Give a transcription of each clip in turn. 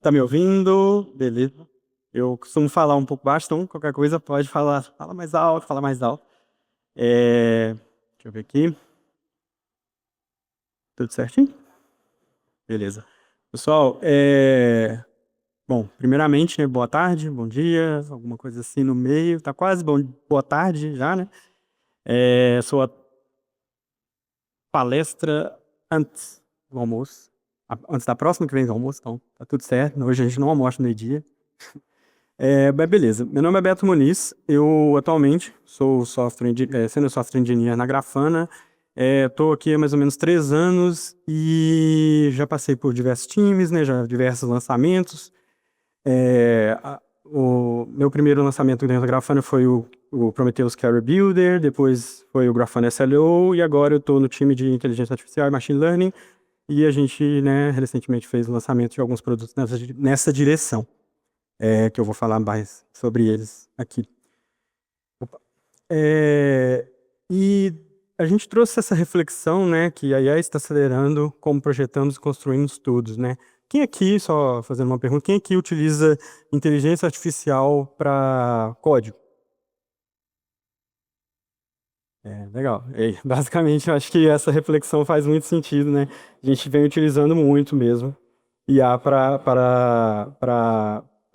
Tá me ouvindo? Beleza. Eu costumo falar um pouco baixo, então qualquer coisa pode falar. Fala mais alto, fala mais alto. Deixa eu ver aqui. Tudo certinho? Beleza. Pessoal, bom, primeiramente, né, boa tarde, bom dia, alguma coisa assim no meio. Tá quase boa tarde já, né? Sou a palestra antes do almoço. Antes da próxima que vem do almoço, então tá tudo certo. Hoje a gente não almoça no meio-dia. Mas beleza. Meu nome é Beto Muniz. Eu atualmente sou senior software engineer na Grafana. Estou aqui há mais ou menos 3 anos e já passei por diversos times, né? Já diversos lançamentos. O meu primeiro lançamento dentro da Grafana foi o Prometheus Carrier Builder, depois foi o Grafana SLO e agora eu estou no time de inteligência artificial e machine learning e a gente, né, recentemente fez o lançamento de alguns produtos nessa direção, que eu vou falar mais sobre eles aqui. É, e a gente trouxe essa reflexão, né, que a IA está acelerando como projetamos e construímos tudo, né? Quem aqui, só fazendo uma pergunta, quem aqui utiliza inteligência artificial para código? Legal. Basicamente, eu acho que essa reflexão faz muito sentido, né? A gente vem utilizando muito mesmo IA para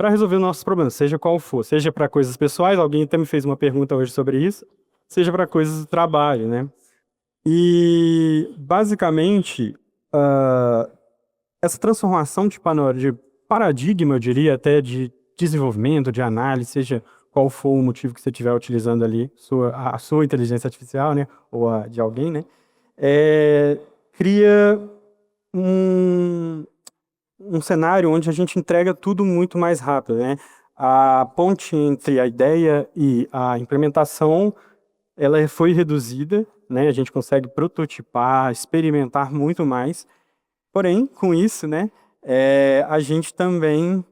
resolver nossos problemas, seja qual for, seja para coisas pessoais, alguém até me fez uma pergunta hoje sobre isso, seja para coisas do trabalho, né? E, basicamente, ah, essa transformação de paradigma, eu diria, até de desenvolvimento, de análise, seja qual for o motivo que você estiver utilizando ali, a sua inteligência artificial, né, ou a de alguém, né, cria um, um cenário onde a gente entrega tudo muito mais rápido, né? A ponte entre a ideia e a implementação, ela foi reduzida, né? A gente consegue prototipar, experimentar muito mais. Porém, com isso, né, a gente também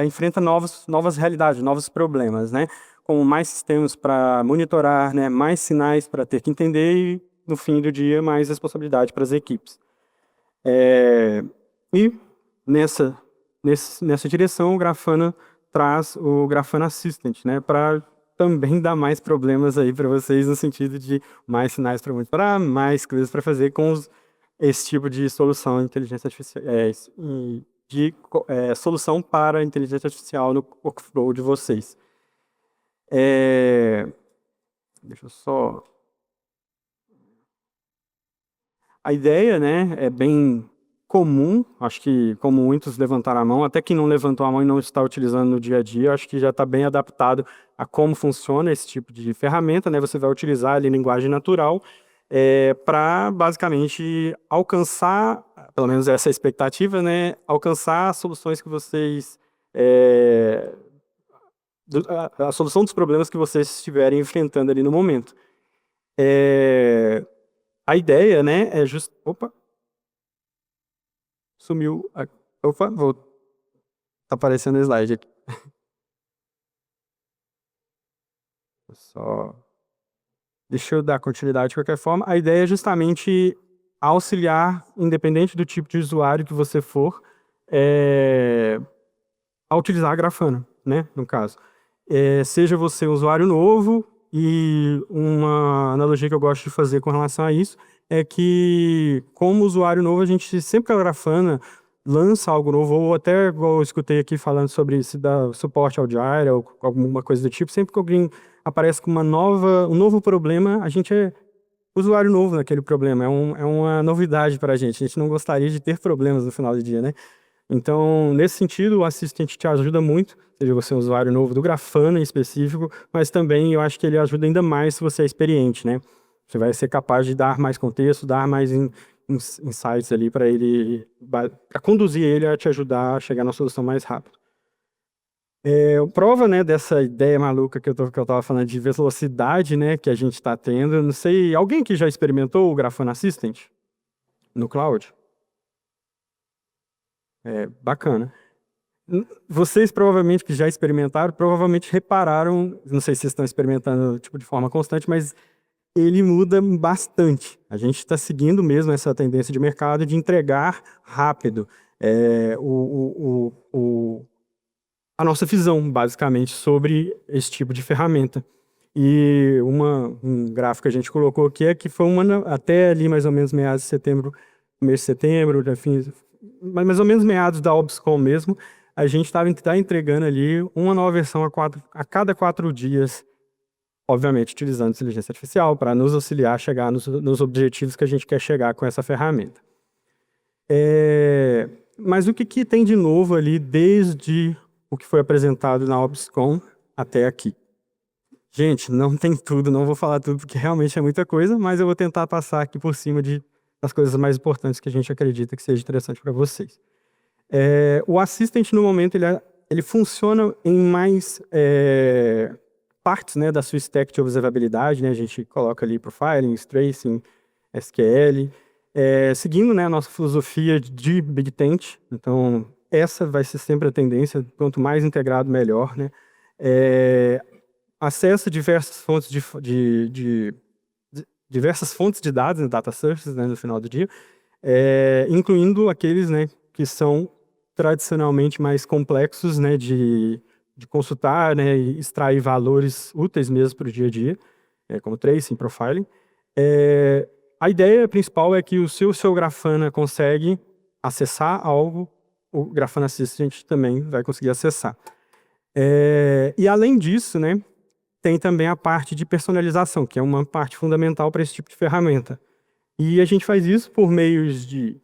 enfrenta novas realidades, novos problemas, né? Com mais sistemas para monitorar, né, mais sinais para ter que entender e, no fim do dia, mais responsabilidade para as equipes. E nessa, nessa direção, o Grafana traz o Grafana Assistant, né, para também dar mais problemas aí para vocês, no sentido de mais sinais para monitorar, mais coisas para fazer com esse tipo de solução de inteligência artificial, solução para a inteligência artificial no workflow de vocês. Deixa eu só... A ideia, né, é bem comum, acho que como muitos levantaram a mão, até quem não levantou a mão e não está utilizando no dia a dia, acho que já está bem adaptado a como funciona esse tipo de ferramenta, né? Você vai utilizar ali linguagem natural para basicamente alcançar, pelo menos essa é a expectativa, né? Alcançar as soluções que vocês a solução dos problemas que vocês estiverem enfrentando ali no momento. A ideia, né, é just... Opa! Sumiu. Opa, tá aparecendo o slide aqui. Só... Deixa eu dar continuidade de qualquer forma. A ideia é justamente auxiliar, independente do tipo de usuário que você for, a utilizar a Grafana, né, no caso. Seja você um usuário novo, e uma analogia que eu gosto de fazer com relação a isso é que, como usuário novo, a gente sempre que a Grafana lança algo novo, ou até, igual eu escutei aqui falando sobre se dar suporte ao Jira ou alguma coisa do tipo, sempre que alguém aparece com um novo problema, a gente é usuário novo naquele problema, é uma novidade para a gente não gostaria de ter problemas no final do dia, né? Então, nesse sentido, o assistente te ajuda muito, seja você um usuário novo do Grafana em específico, mas também eu acho que ele ajuda ainda mais se você é experiente, né? Você vai ser capaz de dar mais contexto, dar mais insights ali para ele, para conduzir ele a te ajudar a chegar na solução mais rápido. Prova, né, dessa ideia maluca que eu estava falando de velocidade, né, que a gente está tendo. Não sei, alguém que já experimentou o Grafana Assistant no cloud? Bacana. Vocês provavelmente que já experimentaram, provavelmente repararam, não sei se vocês estão experimentando tipo de forma constante, mas ele muda bastante. A gente está seguindo mesmo essa tendência de mercado de entregar rápido. a nossa visão, basicamente, sobre esse tipo de ferramenta. E um gráfico que a gente colocou aqui é que foi até ali mais ou menos meados de setembro, mês de setembro, mais ou menos meados da OBSCOM mesmo, a gente tá entregando ali uma nova versão a cada 4 dias, obviamente utilizando inteligência artificial para nos auxiliar a chegar nos objetivos que a gente quer chegar com essa ferramenta. Mas o que tem de novo ali desde o que foi apresentado na OBSCOM até aqui? Gente, não tem tudo, não vou falar tudo porque realmente é muita coisa, mas eu vou tentar passar aqui por cima das coisas mais importantes que a gente acredita que seja interessante para vocês. O Assistant, no momento, ele funciona em mais partes, né, da sua stack de observabilidade, né? A gente coloca ali profiling, tracing, SQL, seguindo, né, a nossa filosofia de Big Tent. Então, essa vai ser sempre a tendência, quanto mais integrado, melhor, né? Acessa diversas fontes diversas fontes de dados, né, data sources, né, no final do dia, incluindo aqueles, né, que são tradicionalmente mais complexos, né, de consultar, né, e extrair valores úteis mesmo para o dia a dia, como tracing, profiling. A ideia principal é que o seu Grafana consegue acessar algo, o Grafana Assistant também vai conseguir acessar. E além disso, né, tem também a parte de personalização, que é uma parte fundamental para esse tipo de ferramenta. E a gente faz isso por meios de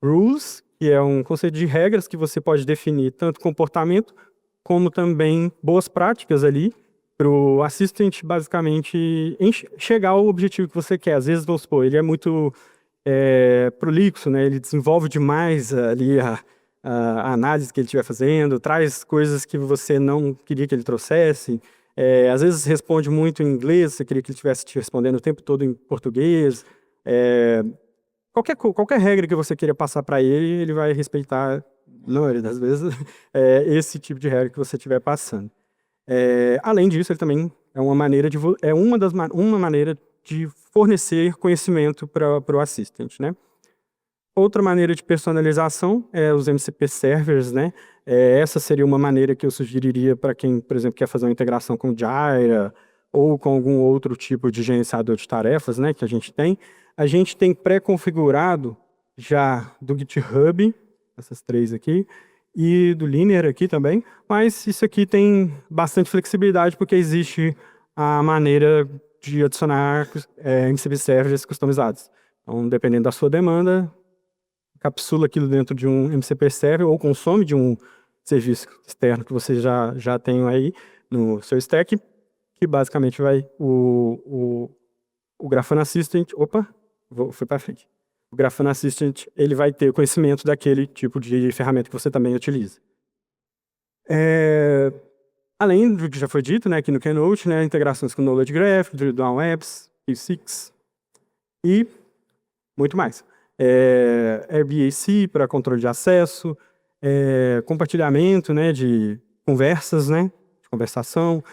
rules, que é um conceito de regras que você pode definir tanto comportamento, como também boas práticas ali, para o assistant basicamente chegar ao objetivo que você quer. Às vezes, vamos supor, ele é muito prolixo, né? Ele desenvolve demais ali a análise que ele estiver fazendo, traz coisas que você não queria que ele trouxesse. Às vezes responde muito em inglês, você queria que ele estivesse te respondendo o tempo todo em português. Qualquer regra que você queira passar para ele, ele vai respeitar, na maioria das vezes, esse tipo de regra que você estiver passando. Além disso, ele também é uma maneira de fornecer conhecimento para o assistant, né? Outra maneira de personalização é os MCP servers, né? Essa seria uma maneira que eu sugeriria para quem, por exemplo, quer fazer uma integração com Jira ou com algum outro tipo de gerenciador de tarefas, né, que a gente tem. A gente tem pré-configurado já do GitHub, essas 3 aqui, e do Linear aqui também, mas isso aqui tem bastante flexibilidade porque existe a maneira de adicionar MCP servers customizados. Então, dependendo da sua demanda, capsula aquilo dentro de um MCP server ou consome de um serviço externo que você já tem aí no seu stack, que basicamente vai o Grafana Assistant, foi para frente. O Grafana Assistant, ele vai ter o conhecimento daquele tipo de ferramenta que você também utiliza. Além do que já foi dito, né, aqui no Keynote, né, integrações com Knowledge Graph, Drill Down Apps, P6 e muito mais. RBAC para controle de acesso, compartilhamento, né, de conversas, né, de conversação,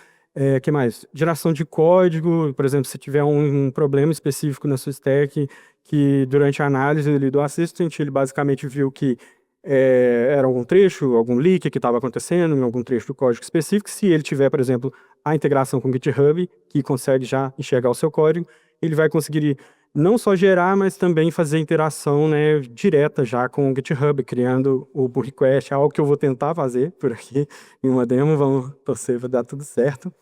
que mais? Geração de código, por exemplo, se tiver um problema específico na sua stack, que durante a análise do Assistant, ele basicamente viu que era algum trecho, algum leak que estava acontecendo em algum trecho do código específico. Se ele tiver, por exemplo, a integração com o GitHub, que consegue já enxergar o seu código, ele vai conseguir não só gerar, mas também fazer interação, né, direta já com o GitHub, criando o pull request, algo que eu vou tentar fazer por aqui em uma demo, vamos torcer para dar tudo certo.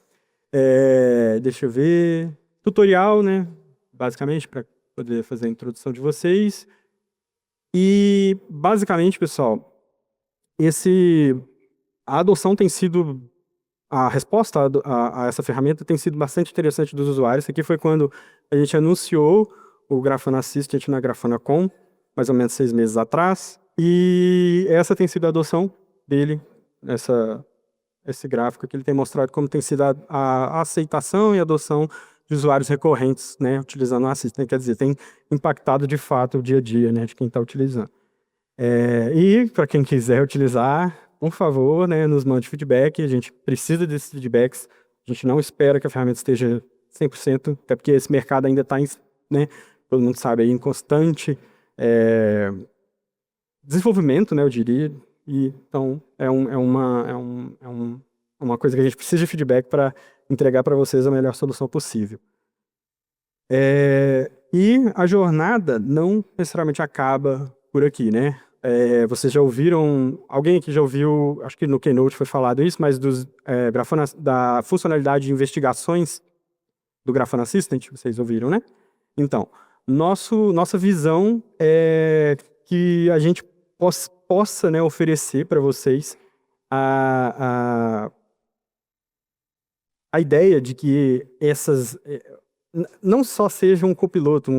Deixa eu ver. Tutorial, né, basicamente, para poder fazer a introdução de vocês. E, basicamente, pessoal, a adoção tem sido, a resposta a essa ferramenta tem sido bastante interessante dos usuários. Isso aqui foi quando a gente anunciou o Grafana Assistant na GrafanaCon, mais ou menos 6 meses atrás. E essa tem sido a adoção dele, esse gráfico que ele tem mostrado como tem sido a aceitação e adoção de usuários recorrentes, né, utilizando o Assistant. Quer dizer, tem impactado de fato o dia a dia, né, de quem está utilizando. E para quem quiser utilizar, por favor, né, nos mande feedback. A gente precisa desses feedbacks. A gente não espera que a ferramenta esteja 100%, até porque esse mercado ainda está, né, todo mundo sabe, aí, em constante desenvolvimento, né, eu diria. E, então, uma coisa que a gente precisa de feedback para entregar para vocês a melhor solução possível. E a jornada não necessariamente acaba por aqui, né? Vocês já ouviram, alguém aqui já ouviu, acho que no Keynote foi falado isso, mas da funcionalidade de investigações do Grafana Assistant, vocês ouviram, né? Então, nossa visão é que a gente possa, né, oferecer para vocês a ideia de que não só seja um copiloto,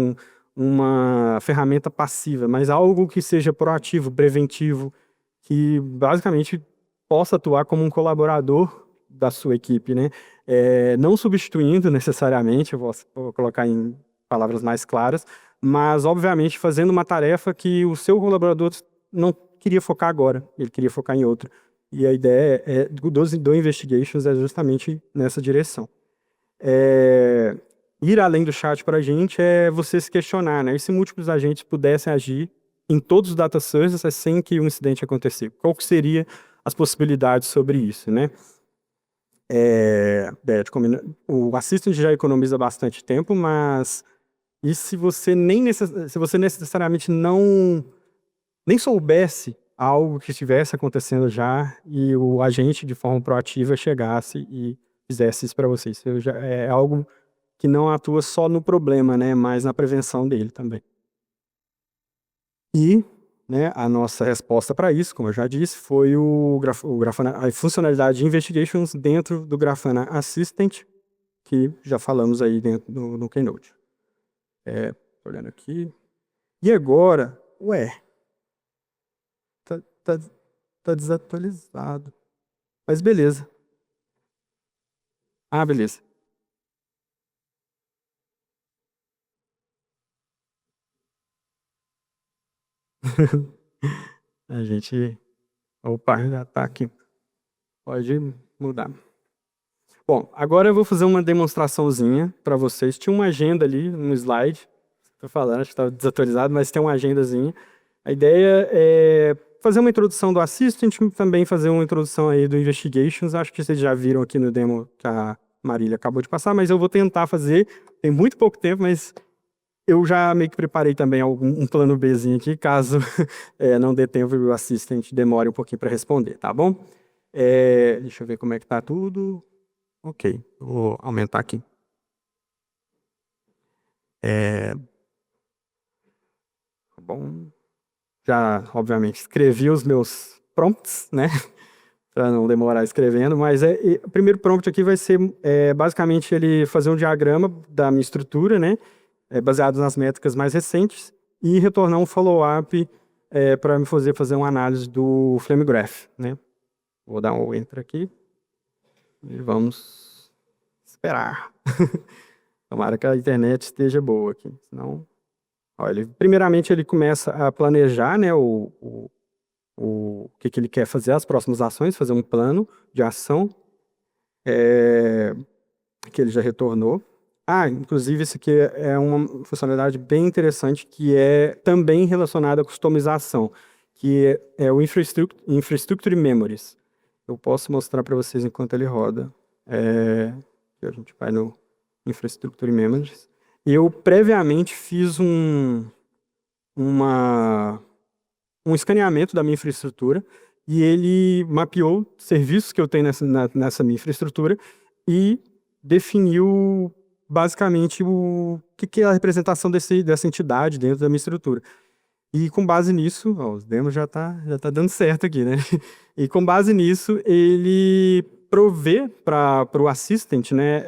uma ferramenta passiva, mas algo que seja proativo, preventivo, que basicamente possa atuar como um colaborador da sua equipe, né? Não substituindo necessariamente, eu vou colocar em palavras mais claras, mas obviamente fazendo uma tarefa que o seu colaborador não queria focar agora, ele queria focar em outra. E a ideia do Investigations é justamente nessa direção. Ir além do chat para a gente é você se questionar, né? E se múltiplos agentes pudessem agir em todos os data sources sem que um incidente acontecer? Qual que seria as possibilidades sobre isso, né? O Assistant já economiza bastante tempo, mas e se você necessariamente nem soubesse algo que estivesse acontecendo já e o agente de forma proativa chegasse e fizesse isso para você? Isso já é algo que não atua só no problema, né, mas na prevenção dele também. E, né, a nossa resposta para isso, como eu já disse, foi a funcionalidade de Investigations dentro do Grafana Assistant, que já falamos aí dentro no Keynote. Tô olhando aqui. E agora, tá desatualizado. Mas beleza. Ah, beleza. A gente... Opa, já tá aqui. Pode mudar. Bom, agora eu vou fazer uma demonstraçãozinha para vocês. Tinha uma agenda ali no slide. Tô falando, acho que estava desatualizado, mas tem uma agendazinha. A ideia é fazer uma introdução do Assistant, também fazer uma introdução aí do Investigations. Acho que vocês já viram aqui no demo que a Marília acabou de passar, mas eu vou tentar fazer. Tem muito pouco tempo, mas eu já meio que preparei também um plano Bzinho aqui, caso não dê tempo e o Assistant demore um pouquinho para responder, tá bom? Deixa eu ver como é que tá tudo. Ok, vou aumentar aqui. Tá bom. Já, obviamente, escrevi os meus prompts, né? Para não demorar escrevendo, mas o primeiro prompt aqui vai ser basicamente ele fazer um diagrama da minha estrutura, né? Baseado nas métricas mais recentes, e retornar um follow-up para me fazer uma análise do Flame Graph, né? Vou dar um enter aqui e vamos esperar. Tomara que a internet esteja boa aqui, senão... primeiramente ele começa a planejar, né, o que ele quer fazer, as próximas ações, fazer um plano de ação que ele já retornou. Inclusive isso aqui é uma funcionalidade bem interessante que é também relacionada à customização, que é o Infrastructure Memories. Eu posso mostrar para vocês enquanto ele roda. A gente vai no Infrastructure Memories. Eu previamente fiz um escaneamento da minha infraestrutura e ele mapeou serviços que eu tenho nessa minha infraestrutura e definiu basicamente o que é a representação dessa entidade dentro da minha estrutura. E com base nisso, os demos já tá dando certo aqui, né? E com base nisso, ele provê para o Assistant, né,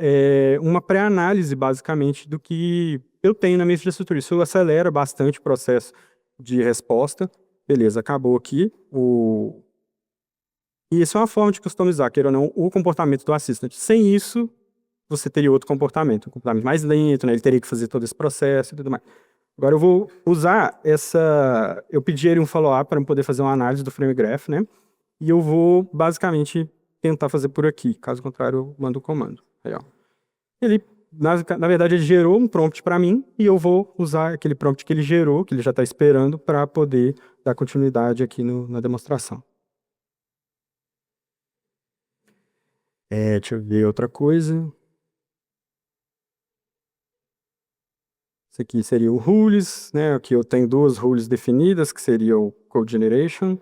uma pré-análise, basicamente, do que eu tenho na minha infraestrutura. Isso acelera bastante o processo de resposta. Beleza, acabou aqui. E isso é uma forma de customizar, queira ou não, o comportamento do Assistant. Sem isso, você teria outro comportamento, um comportamento mais lento, né? Ele teria que fazer todo esse processo e tudo mais. Agora eu vou usar eu pedi ele um follow-up para poder fazer uma análise do frame graph, né? E eu vou basicamente tentar fazer por aqui. Caso contrário, eu mando o comando. Aí, ó. Ele, na verdade, ele gerou um prompt para mim e eu vou usar aquele prompt que ele gerou, que ele já está esperando, para poder dar continuidade aqui na demonstração. Deixa eu ver outra coisa. Esse aqui seria o rules, né? Aqui eu tenho duas rules definidas, que seria o code generation,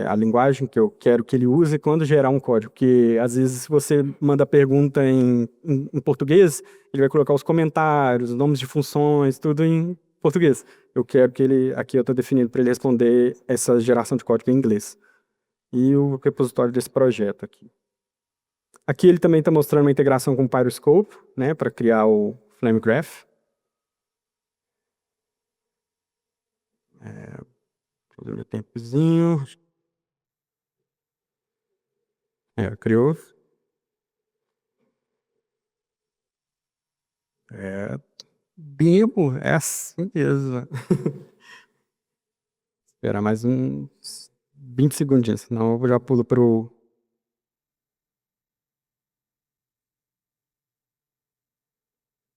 a linguagem que eu quero que ele use quando gerar um código. Porque às vezes se você manda pergunta em português, ele vai colocar os comentários, os nomes de funções, tudo em português. Eu quero que ele, aqui eu estou definindo para ele responder essa geração de código em inglês. E o repositório desse projeto aqui. Aqui ele também está mostrando uma integração com o Pyroscope, né, para criar o Flame Graph. Fazer meu tempozinho. Criou. É, Bimo, é assim mesmo. Esperar mais uns 20 segundinhos, senão eu já pulo pro.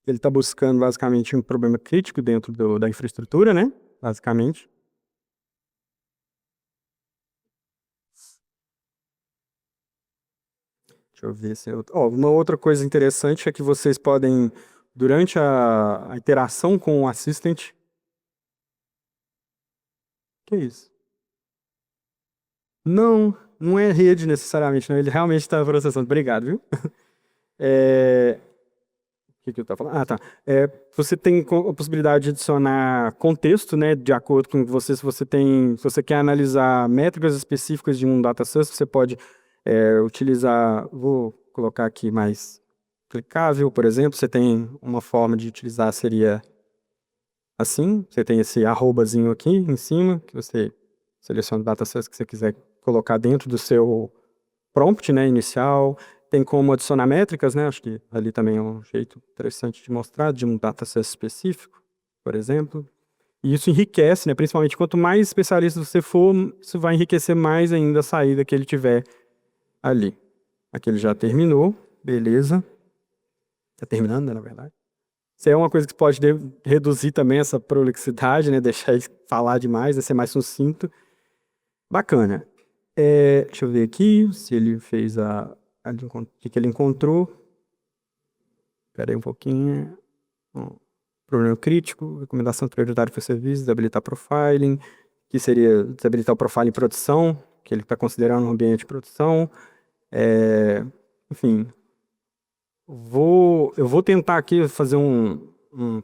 Ele está buscando basicamente um problema crítico dentro da infraestrutura, né? Basicamente. Deixa eu ver se eu... uma outra coisa interessante é que vocês podem, durante a interação com o assistant. Que é isso? Não, não é rede necessariamente, não. Ele realmente está processando. Obrigado, viu? É, o que eu estava falando? Ah, tá. Você tem a possibilidade de adicionar contexto, né, de acordo com você, se você quer analisar métricas específicas de um data source, você pode utilizar, vou colocar aqui mais clicável, por exemplo, você tem uma forma de utilizar, seria assim, você tem esse arrobazinho aqui em cima, que você seleciona o data source que você quiser colocar dentro do seu prompt, né, inicial. Tem como adicionar métricas, né? Acho que ali também é um jeito interessante de mostrar, de um dataset específico, por exemplo. E isso enriquece, né? Principalmente quanto mais especialista você for, isso vai enriquecer mais ainda a saída que ele tiver ali. Aqui ele já terminou, beleza. Tá terminando, né, na verdade. Isso é uma coisa que pode reduzir também essa prolixidade, né? Deixar ele falar demais, né? Ser mais sucinto. Bacana. Deixa eu ver aqui se ele fez o que ele encontrou. Espera aí um pouquinho. Problema crítico, recomendação prioritária para o serviço, desabilitar profiling, que seria desabilitar o profiling em produção, que ele está considerando um ambiente de produção. Enfim, eu vou tentar aqui fazer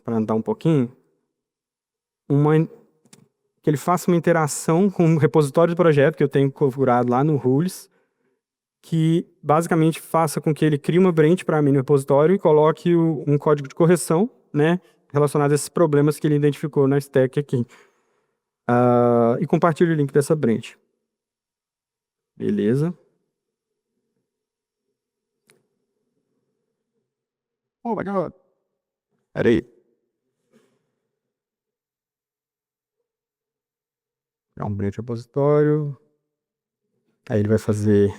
para andar um pouquinho, que ele faça uma interação com o repositório do projeto que eu tenho configurado lá no Rules, que basicamente faça com que ele crie uma branch para mim no repositório e coloque um código de correção, né, relacionado a esses problemas que ele identificou na stack aqui. E compartilhe o link dessa branch. Beleza. Oh my God. Pera aí. É um branch repositório. Aí ele vai fazer...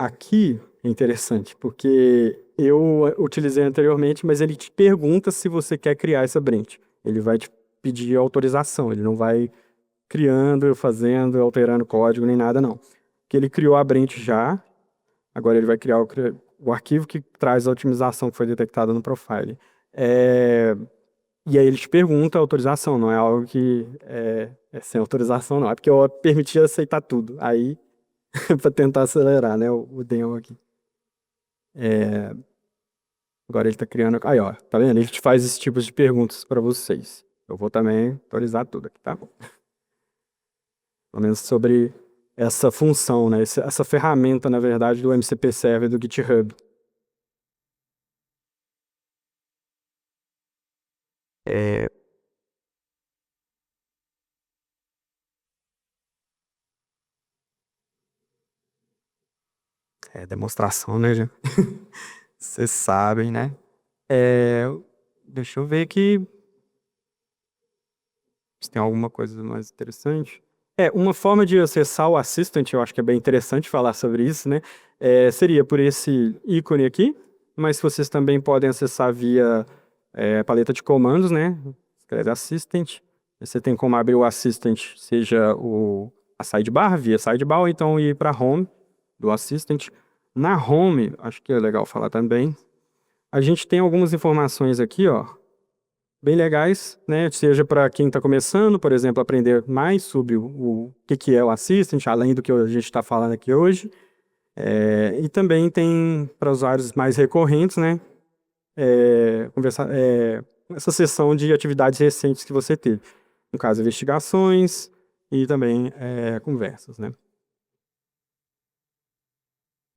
Aqui é interessante, porque eu utilizei anteriormente, mas ele te pergunta se você quer criar essa branch. Ele vai te pedir autorização, ele não vai criando, fazendo, alterando código, nem nada, não. Que ele criou a branch já, agora ele vai criar o arquivo que traz a otimização que foi detectada no profile. E aí ele te pergunta a autorização, não é algo que é sem autorização, não. É porque eu permiti aceitar tudo. Aí, para tentar acelerar, né, o demo aqui. Agora ele está criando... Aí, ó, tá vendo? Ele te faz esses tipos de perguntas para vocês. Eu vou também atualizar tudo aqui, tá? Pelo menos sobre essa função, né? Essa ferramenta, na verdade, do MCP Server do GitHub. Demonstração, né, já? Vocês sabem, né? Deixa eu ver aqui se tem alguma coisa mais interessante. Uma forma de acessar o Assistant, eu acho que é bem interessante falar sobre isso, né? Seria por esse ícone aqui, mas vocês também podem acessar via paleta de comandos, né? Escreve Assistant. Você tem como abrir o Assistant, seja a sidebar, via sidebar, ou então ir para home do Assistant. Na home, acho que é legal falar também, a gente tem algumas informações aqui, ó, bem legais, né? Seja para quem está começando, por exemplo, aprender mais sobre o que é o Assistant, além do que a gente está falando aqui hoje. E também tem para usuários mais recorrentes, né? Conversar, essa sessão de atividades recentes que você teve. No caso, investigações e também conversas, né?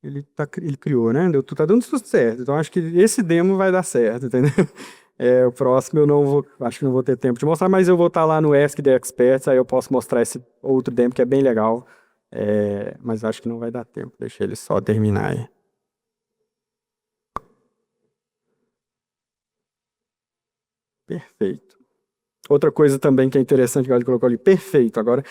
Ele criou, né? Tá dando tudo certo. Então, acho que esse demo vai dar certo, entendeu? O próximo eu não vou, acho que não vou ter tempo de mostrar, mas eu vou estar lá no Ask the Experts, aí eu posso mostrar esse outro demo que é bem legal. Mas acho que não vai dar tempo. Deixa ele só terminar aí. Perfeito. Outra coisa também que é interessante que ele colocou ali, perfeito. Agora,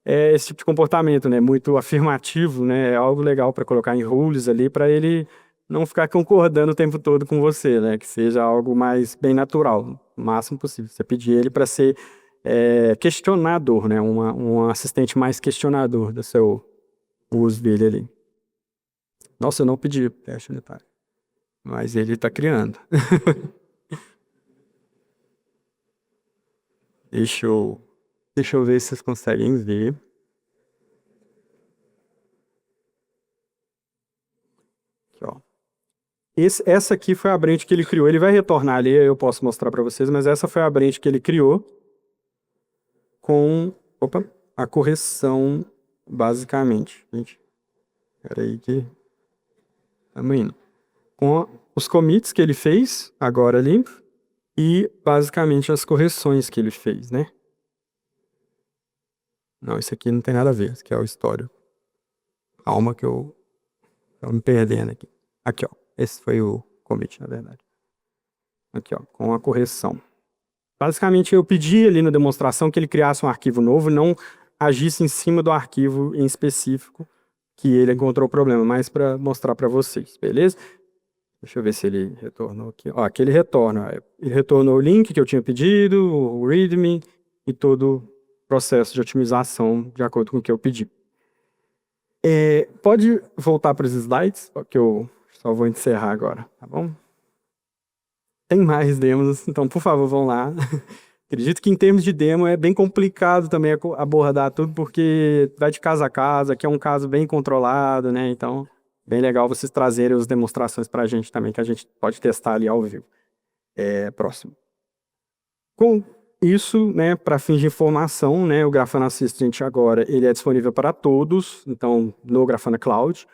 esse tipo de comportamento, né? Muito afirmativo, né? É algo legal para colocar em rules ali, para ele não ficar concordando o tempo todo com você, né? Que seja algo mais bem natural, o máximo possível. Você pedir ele para ser questionador, né? Um assistente mais questionador do seu uso dele ali. Nossa, eu não pedi teste unitário, mas ele está criando. Deixa eu ver se vocês conseguem ver. Aqui, ó. Essa aqui foi a branch que ele criou. Ele vai retornar ali, eu posso mostrar para vocês, mas essa foi a branch que ele criou com a correção, basicamente. Gente, peraí que estamos indo. Com os commits que ele fez, agora ali, e basicamente as correções que ele fez, né? Não, isso aqui não tem nada a ver, isso aqui é o histórico. Calma que eu tô me perdendo aqui. Aqui, ó. Esse foi o commit, na verdade. Aqui, ó, com a correção. Basicamente, eu pedi ali na demonstração que ele criasse um arquivo novo e não agisse em cima do arquivo em específico que ele encontrou o problema, mas para mostrar para vocês, beleza? Deixa eu ver se ele retornou aqui. Ó, aqui ele retorna. Ele retornou o link que eu tinha pedido, o readme e todo o processo de otimização de acordo com o que eu pedi. Pode voltar para os slides, que eu só vou encerrar agora, tá bom? Tem mais demos, então por favor vão lá. Acredito que em termos de demo é bem complicado também abordar tudo, porque vai de casa a casa, que é um caso bem controlado, né? Então, bem legal vocês trazerem as demonstrações para a gente também, que a gente pode testar ali ao vivo. Próximo. Com isso, né, para fins de informação, né, o Grafana Assistant agora ele é disponível para todos, então no Grafana Cloud.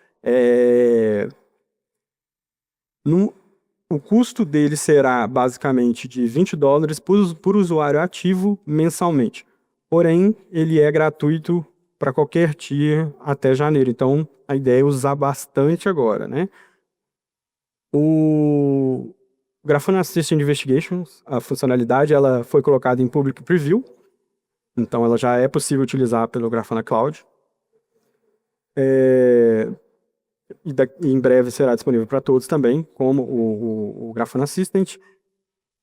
O custo dele será basicamente de $20 por usuário ativo mensalmente. Porém, ele é gratuito para qualquer tier até janeiro. Então, a ideia é usar bastante agora, né? O Grafana Assistant Investigations, a funcionalidade, ela foi colocada em Public Preview. Então, ela já é possível utilizar pelo Grafana Cloud. E em breve será disponível para todos também, como o Grafana Assistant.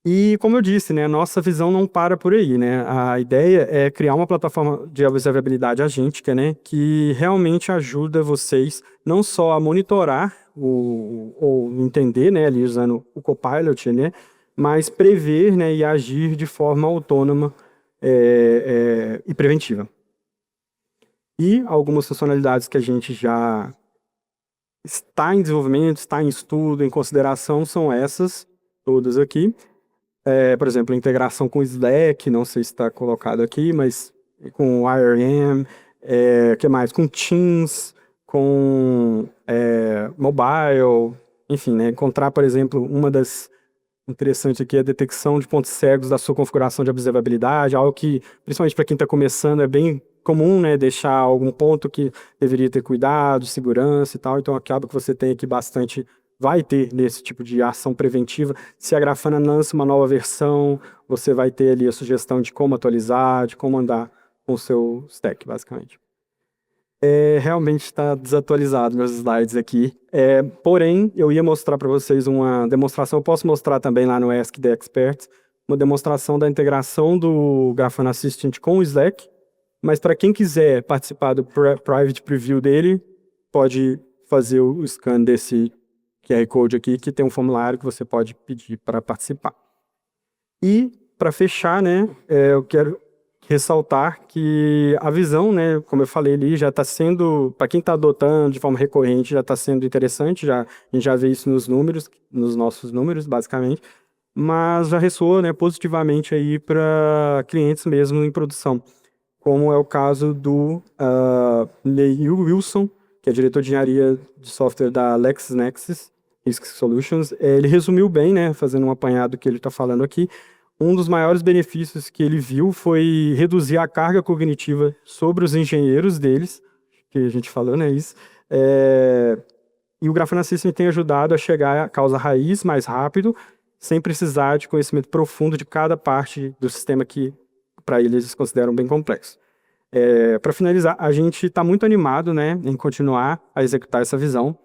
E como eu disse, né, nossa visão não para por aí, né? A ideia é criar uma plataforma de observabilidade agêntica, né, que realmente ajuda vocês não só a monitorar ou entender, né, ali usando o Copilot, né, mas prever, né, e agir de forma autônoma e preventiva. E algumas funcionalidades que a gente já está em desenvolvimento, está em estudo, em consideração, são essas, todas aqui. Por exemplo, integração com Slack, não sei se está colocado aqui, mas com o IRM, que mais? Com Teams, com mobile, enfim, né? Encontrar, por exemplo, uma das interessantes aqui é a detecção de pontos cegos da sua configuração de observabilidade, algo que, principalmente para quem está começando, é bem comum, né? Deixar algum ponto que deveria ter cuidado, segurança e tal, então acaba que você tem aqui bastante vai ter nesse tipo de ação preventiva. Se a Grafana lança uma nova versão, você vai ter ali a sugestão de como atualizar, de como andar com o seu stack, basicamente. Realmente está desatualizado meus slides aqui. Porém, eu ia mostrar para vocês uma demonstração, eu posso mostrar também lá no Ask the Experts, uma demonstração da integração do Grafana Assistant com o Slack, Mas para quem quiser participar do Private Preview dele, pode fazer o scan desse QR Code aqui, que tem um formulário que você pode pedir para participar. E, para fechar, né, eu quero ressaltar que a visão, né, como eu falei ali, já está sendo, para quem está adotando de forma recorrente, já está sendo interessante, a gente já vê isso nos números, nos nossos números, basicamente, mas já ressoa, né, positivamente aí para clientes mesmo em produção, como é o caso do Neil Wilson, que é diretor de engenharia de software da LexisNexis Risk Solutions. Ele resumiu bem, né, fazendo um apanhado que ele está falando aqui. Um dos maiores benefícios que ele viu foi reduzir a carga cognitiva sobre os engenheiros deles, que a gente falou, né, isso. E o Grafana System tem ajudado a chegar à causa raiz mais rápido, sem precisar de conhecimento profundo de cada parte do sistema que, para eles consideram bem complexo. Para finalizar, a gente está muito animado, né, em continuar a executar essa visão.